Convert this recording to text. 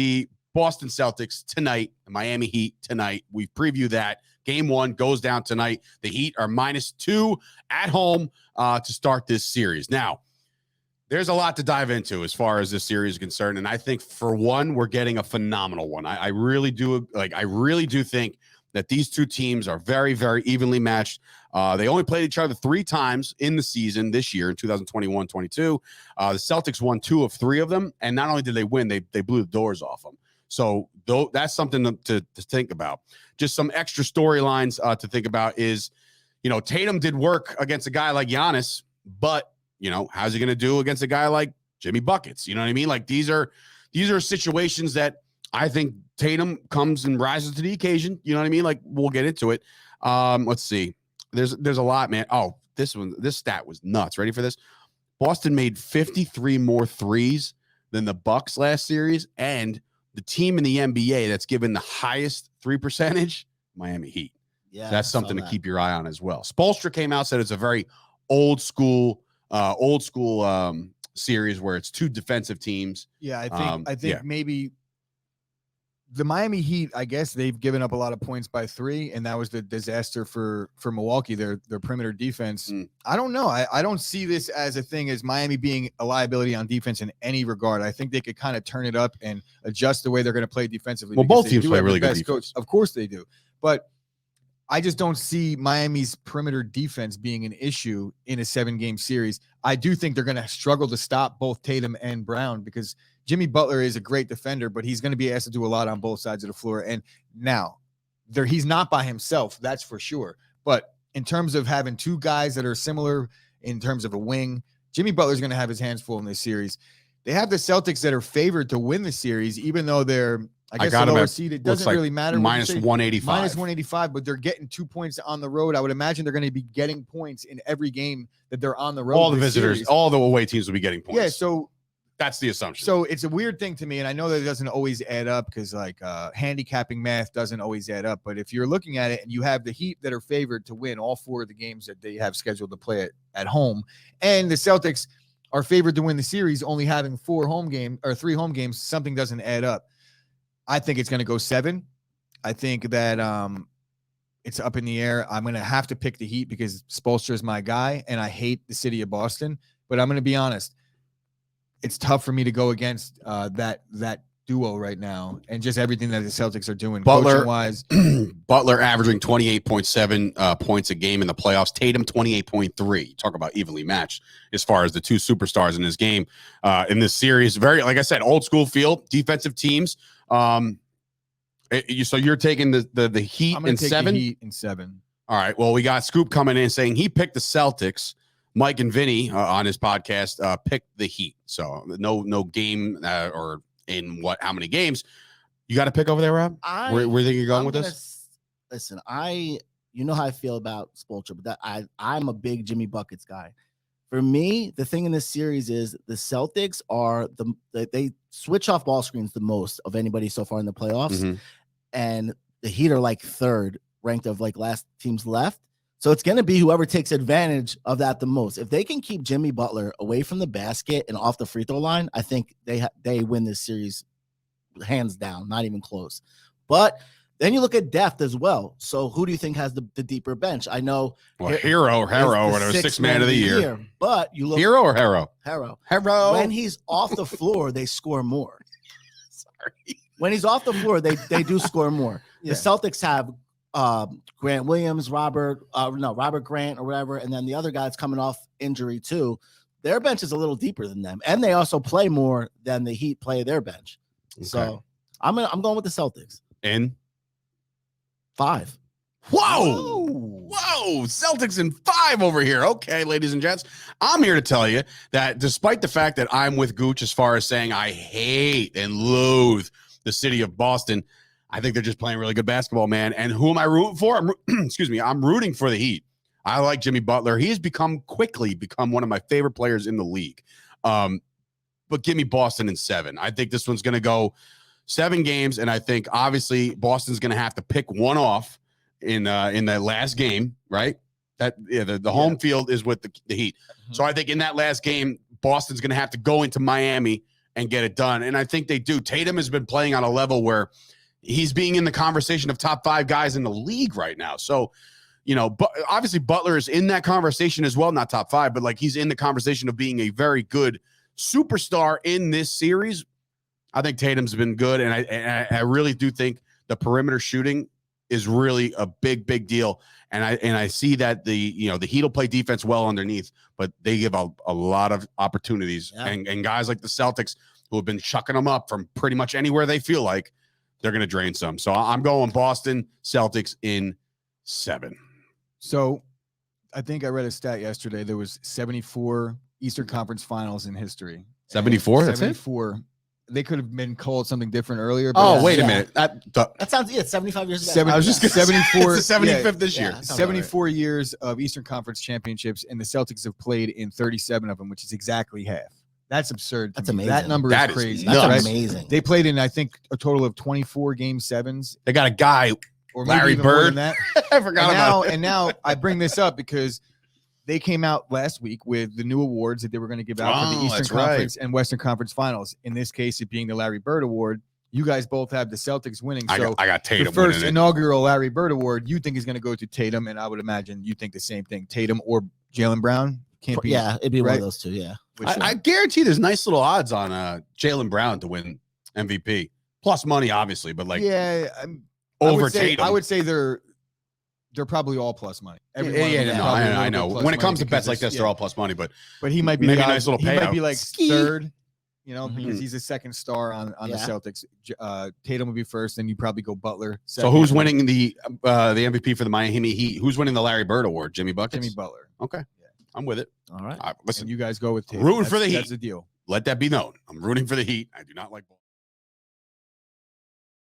The Boston Celtics tonight, Miami Heat tonight. We preview that. Game 1 goes down tonight. The Heat are -2 at home to start this series. Now, there's a lot to dive into as far as this series is concerned, and I think for one, we're getting a phenomenal one. I really do think that these two teams are very, very evenly matched. They only played each other 3 times in the season this year in 2021-22. The Celtics won 2 of 3 of them, and not only did they win, they blew the doors off them. So that's something to think about. Just some extra storylines to think about is, Tatum did work against a guy like Giannis, but how's he going to do against a guy like Jimmy Buckets? You know what I mean? Like these are situations that I think Tatum comes and rises to the occasion. You know what I mean? Like we'll get into it. Let's see. There's a lot, man. Oh, this stat was nuts. Ready for this? Boston made 53 more threes than the Bucks last series, and the team in the NBA that's given the highest 3 percentage, Miami Heat. Yeah, so that's something to keep your eye on as well. Spoelstra came out, said it's a very old school series where it's 2 defensive teams. Yeah, I think maybe the Miami Heat, I guess they've given up a lot of points by 3, and that was the disaster for Milwaukee, their perimeter defense. I don't know. I don't see this as a thing as Miami being a liability on defense in any regard. I think they could kind of turn it up and adjust the way they're going to play defensively. Well, both teams play really good defense. Coach. Of course they do. But I just don't see Miami's perimeter defense being an issue in a 7-game series. I do think they're going to struggle to stop both Tatum and Brown because Jimmy Butler is a great defender, but he's going to be asked to do a lot on both sides of the floor. And now he's not by himself, that's for sure. But in terms of having 2 guys that are similar in terms of a wing, Jimmy Butler's going to have his hands full in this series. They have the Celtics that are favored to win the series, even though they're, I guess, the lower seed. It doesn't really matter. -185. -185, but they're getting 2 points on the road. I would imagine they're going to be getting points in every game that they're on the road. All the visitors, series. All the away teams will be getting points. Yeah, so that's the assumption. So it's a weird thing to me, and I know that it doesn't always add up because handicapping math doesn't always add up. But if you're looking at it and you have the Heat that are favored to win all 4 of the games that they have scheduled to play at home, and the Celtics are favored to win the series, only having 3 home games, something doesn't add up. I think it's going to go 7. I think that it's up in the air. I'm going to have to pick the Heat because Spoelstra is my guy, and I hate the city of Boston. But I'm going to be honest. It's tough for me to go against that duo right now and just everything that the Celtics are doing. Butler-wise. Butler averaging 28.7 points a game in the playoffs. Tatum, 28.3. Talk about evenly matched as far as the 2 superstars in this game. In this series, very, like I said, old school feel, defensive teams. So you're taking the Heat in 7? The Heat in 7. All right. Well, we got Scoop coming in saying he picked the Celtics. Mike and Vinny on his podcast picked the Heat. So no game or in how many games. You got to pick over there, Rob? Where do you think you're going with this? Listen, you know how I feel about Spoelstra, but I'm a big Jimmy Buckets guy. For me, the thing in this series is the Celtics are they switch off ball screens the most of anybody so far in the playoffs, and the Heat are like 3rd ranked of like last teams left. So it's going to be whoever takes advantage of that the most. If they can keep Jimmy Butler away from the basket and off the free throw line, I think they win this series hands down, not even close. But then you look at depth as well. So who do you think has the deeper bench? I know Hero, whatever, 6th man of the year. But you look Hero or Hero? Hero. When he's off the floor, they score more. Sorry. When he's off the floor, they do score more. Yeah. The Celtics have Grant Williams, Robert Grant or whatever, and then the other guy's coming off injury too. Their bench is a little deeper than them, and they also play more than the Heat play their bench. Okay. So I'm going with the Celtics in 5. Whoa, Celtics in 5 over here. Okay, ladies and gents, I'm here to tell you that despite the fact that I'm with Gooch as far as saying I hate and loathe the city of Boston, I think they're just playing really good basketball, man. And who am I rooting for? I'm rooting for the Heat. I like Jimmy Butler. He has quickly become one of my favorite players in the league. But give me Boston in 7. I think this one's going to go 7 games, and I think obviously Boston's going to have to pick one off in that last game, right? The home field is with the Heat. So I think in that last game, Boston's going to have to go into Miami and get it done. And I think they do. Tatum has been playing on a level where he's being in the conversation of top 5 guys in the league right now. So, but obviously Butler is in that conversation as well, not top 5, but like he's in the conversation of being a very good superstar in this series. I think Tatum's been good, and I really do think the perimeter shooting is really a big deal. And I see that the Heat will play defense well underneath, but they give a lot of opportunities. Yeah. And guys like the Celtics, who have been chucking them up from pretty much anywhere they feel like, they're going to drain some. So I'm going Boston Celtics in 7. So I think I read a stat yesterday. There was 74 Eastern Conference Finals in history. 74? That's 74. They could have been called something different earlier. But wait a minute. That sounds, 75 years ago. 70, I was just 74. It's the 75th this year. 74 years of Eastern Conference championships, and the Celtics have played in 37 of them, which is exactly half. That's absurd. That's amazing. That number is crazy. That's amazing. They played in, I think, a total of 24 Game 7s. They got a guy, or Larry Bird. That. I forgot about it. And now I bring this up because they came out last week with the new awards that they were going to give out for the Eastern Conference and Western Conference Finals. In this case, it being the Larry Bird Award. You guys both have the Celtics winning. So I got Tatum. The first inaugural Larry Bird Award you think is going to go to Tatum, and I would imagine you think the same thing. Tatum or Jaylen Brown. Can't be. Yeah, it'd be one of those two. Yeah. I guarantee there's nice little odds on Jaylen Brown to win MVP. Plus money, obviously, but like over Tatum. I would say they're probably all plus money. I know. When it comes to bets like this, they're all plus money, but he might be maybe a nice little payout. He might be like third, because he's a second star on the Celtics. Tatum will be first, then you probably go Butler. Second. So who's winning the MVP for the Miami Heat? Who's winning the Larry Bird Award? Jimmy Buckets? Jimmy Butler. Okay. Yeah. I'm with it. All right. Listen, and you guys go with Tatum. Rooting for the Heat. That's the deal. Let that be known. I'm rooting for the Heat. I do not like